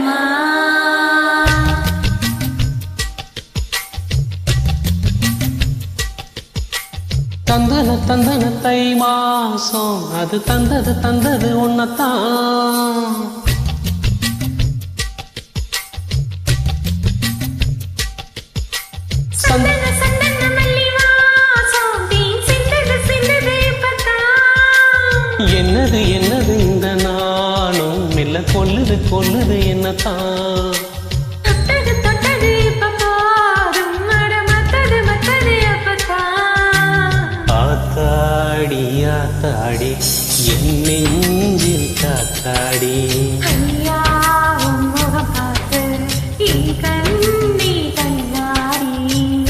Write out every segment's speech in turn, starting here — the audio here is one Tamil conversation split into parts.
அம்மா. தந்தன தந்தன தை மாசம் அது தந்தது உன்னத்தான். என்னது என்னது இந்த நானும் மெல்ல கொல்லுது என்னத்தான். ஆத்தாடி ஆத்தாடி என் நெஞ்சில் காத்தாடி.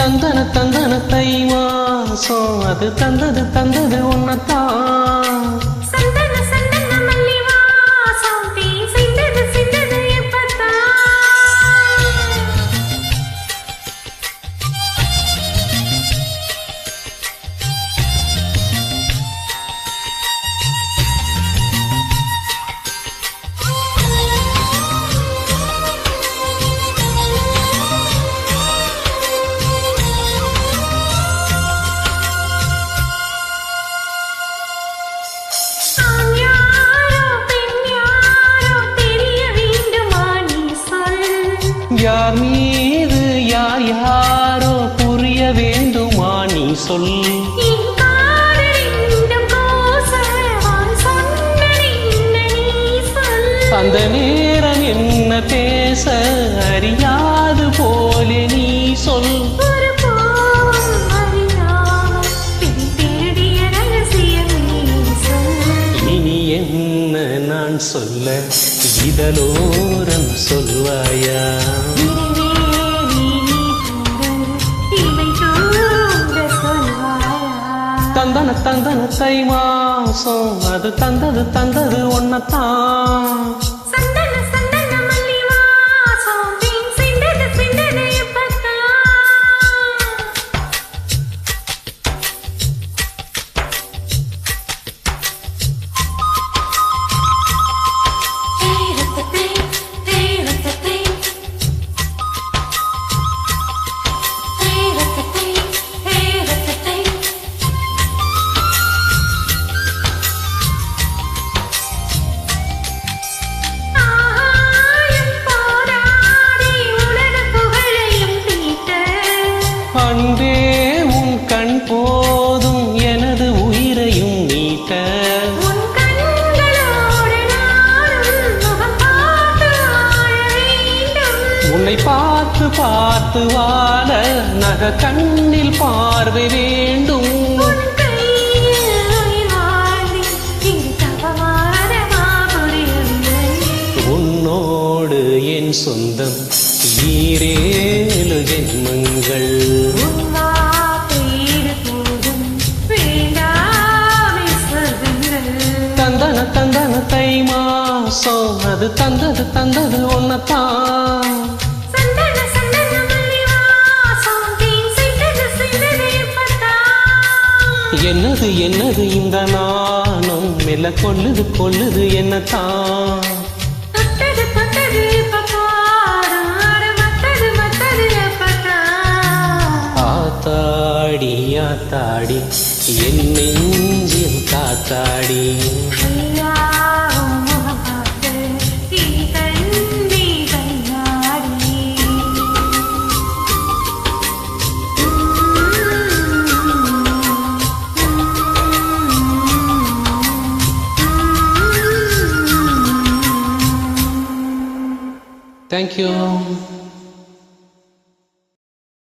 தந்தன தந்தன தை மாசம் அது தந்தது உன்னத்தான். யார் மீது யார் யாரோ புரிய வேண்டுமா நீ சொல். அந்த நேரம் என்ன பேச அறியாது போலே நீ சொல். இனி என்ன நான் சொல்ல இதழோரம் சொல்வாயா. தந்தன தந்தன தை மாசம் அது தந்தது உன்னத்தான். அன்பே உன் கண் போதும் எனது உயிரையும் நீட்ட. உன்னை பார்த்து பார்த்து வாழ நக கண்ணில் பார்வை வேண்டும். உன்னோடு என் சொந்தம் ஈரேழு ஜென்மங்கள். தந்தன தந்தன தை மாசம் அது தந்தது உன்னத்தான். என்னது என்னது இந்த நானும் மெல்ல கொல்லுது என்னத்தான். ஆத்தாடி ஆத்தாடி என் நெஞ்சில் காத்தாடி. Thank you.